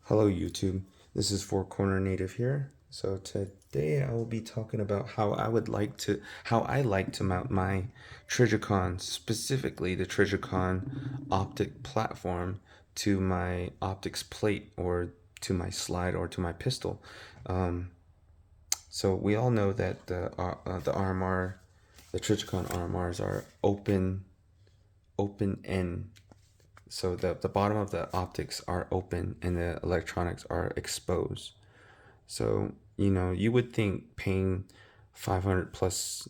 Hello YouTube, this is Four Corner Native here. So today I will be talking about how I like to mount my Trijicon, specifically the Trijicon optic platform, to my optics plate or to my slide or to my pistol. Um, so we all know that the RMR, the Trijicon RMRs are open end. So the bottom of the optics are open and the electronics are exposed. So, you would think paying 500 plus,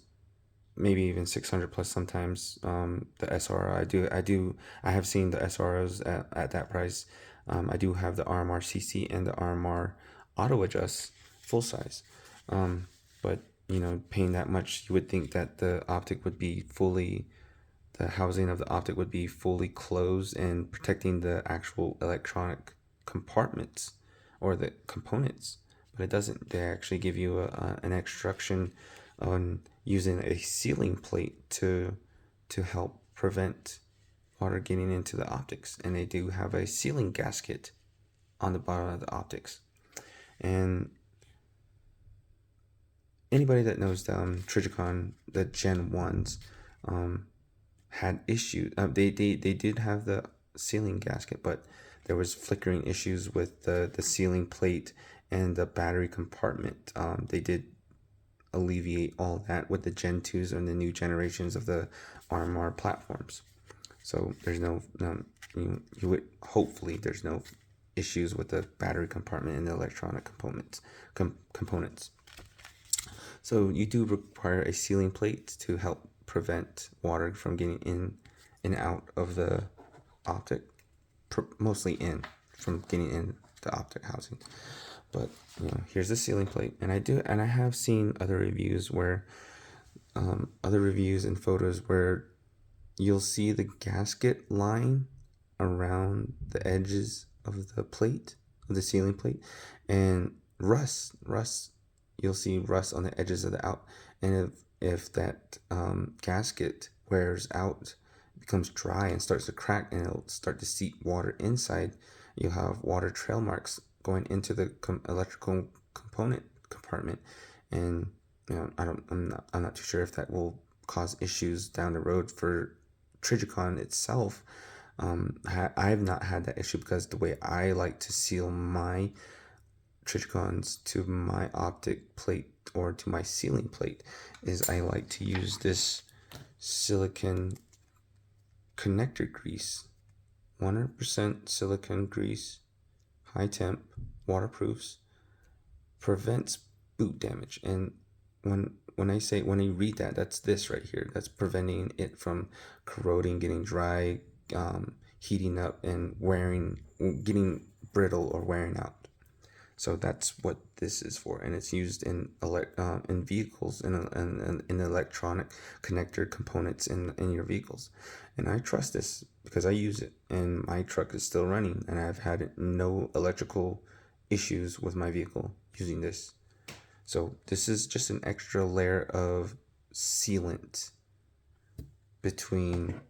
maybe even 600 plus sometimes, the SRO. I have seen the SROs at that price. I do have the RMR CC and the RMR auto adjust full size. But, paying that much, you would think that the housing of the optic would be fully closed and protecting the actual electronic compartments or the components, but it doesn't. They actually give you an instruction on using a sealing plate to help prevent water getting into the optics, and they do have a sealing gasket on the bottom of the optics. And anybody that knows Trijicon, the Gen 1s, had issues. They did have the sealing gasket, but there was flickering issues with the sealing plate and the battery compartment. They did alleviate all that with the Gen 2s and the new generations of the RMR platforms. So there's you would hopefully there's no issues with the battery compartment and the electronic components. So you do require a sealing plate to help prevent water from getting in and out of the optic, mostly in, from getting in the optic housing. But here's the sealing plate, and I have seen other reviews and photos where you'll see the gasket line around the edges of the sealing plate, and rust. You'll see rust on the edges of the out, and if that gasket wears out, becomes dry and starts to crack, and it'll start to seep water inside, you'll have water trail marks going into the electrical compartment, and I'm not too sure if that will cause issues down the road for Trijicon itself. I have not had that issue because the way I like to seal my Trijicons to my optic plate or to my sealing plate is I like to use this silicone connector grease, 100% silicone grease, high temp, waterproofs, prevents boot damage. And when you read that, that's this right here. That's preventing it from corroding, getting dry, heating up, and getting brittle or wearing out. So that's what this is for, and it's used in vehicles and in electronic connector components in your vehicles. And I trust this because I use it, and my truck is still running, and I've had no electrical issues with my vehicle using this. So this is just an extra layer of sealant between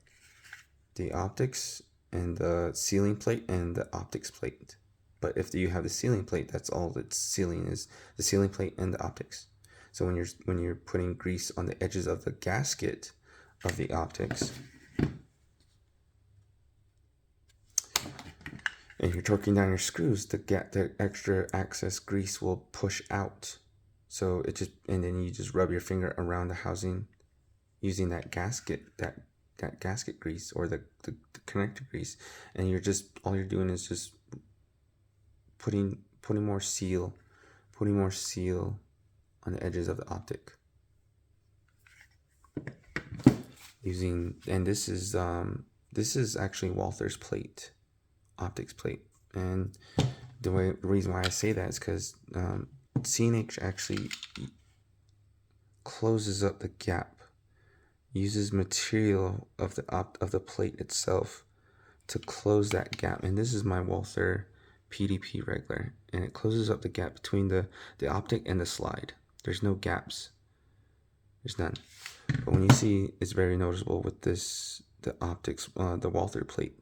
the optics and the sealing plate and the optics plate. But if you have the sealing plate, that's all that's sealing is the sealing plate and the optics. So when you're putting grease on the edges of the gasket of the optics, and you're torquing down your screws, the extra excess grease will push out. So and then you just rub your finger around the housing using that gasket grease or the connector grease, and all you're doing is just putting more seal on the edges of the optic and this is actually Walther's plate, optics plate. And the reason why I say that is because CNH actually closes up the gap, uses material of the plate itself to close that gap. And this is my Walther PDP regular, and it closes up the gap between the optic and the slide. There's no gaps, there's none. But when you see, it's very noticeable with the optics, the Walther plate.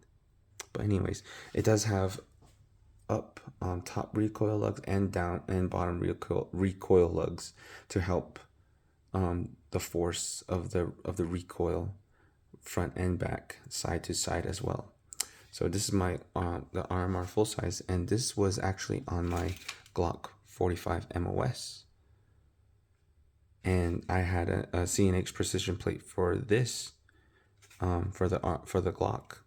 But anyways, it does have up top recoil lugs and down and bottom recoil lugs to help the force of the recoil front and back, side to side as well. So this is my the RMR full size, and this was actually on my Glock 45 MOS. And I had a CNH precision plate for this, for the Glock.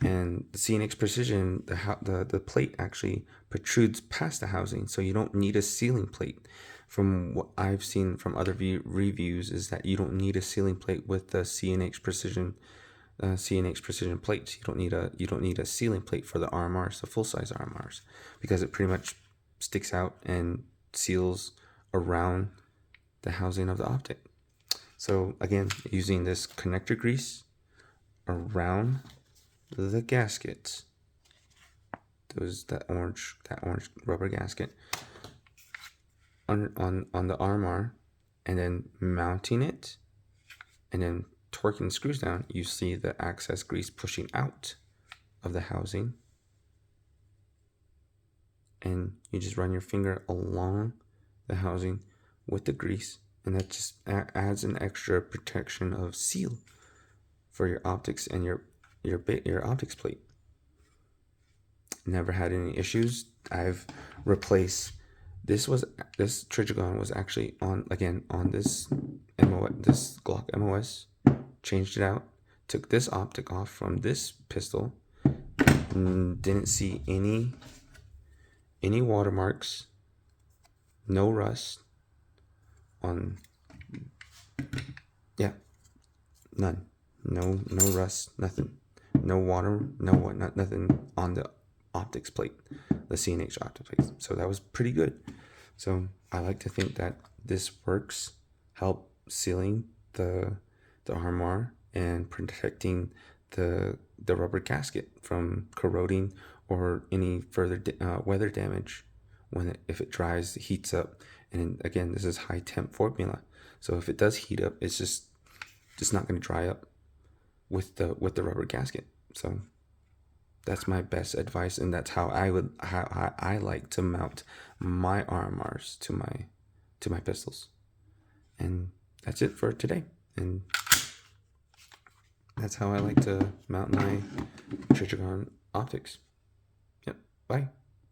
And the CNH precision, the plate actually protrudes past the housing, so you don't need a ceiling plate. From what I've seen from other reviews, is that you don't need a ceiling plate with the CNH precision plates. You don't need a ceiling plate for the RMRs, the full size RMRs, because it pretty much sticks out and seals around the housing of the optic. So again, using this connector grease around the gaskets, that orange rubber gasket on the RMR, and then mounting it, and then torquing the screws down, you see the excess grease pushing out of the housing, and you just run your finger along the housing with the grease, and that just adds an extra protection of seal for your optics and your optics plate. Never had any issues. I've replaced this Trijicon was actually on this Glock MOS. Changed it out, took this optic off from this pistol, didn't see any watermarks, no rust on, yeah, none, no rust, nothing, no water, no what, nothing on the optics plate, the CNH optic plate. So that was pretty good. So I like to think that this works, help sealing the RMR and protecting the rubber gasket from corroding or any further weather damage if it dries, heats up. And again, this is high temp formula, so if it does heat up, it's just not going to dry up with the rubber gasket. So that's my best advice, and that's how I like to mount my RMRs to my pistols. And that's it for today. And that's how I like to mount my Trijicon optics. Yep. Bye.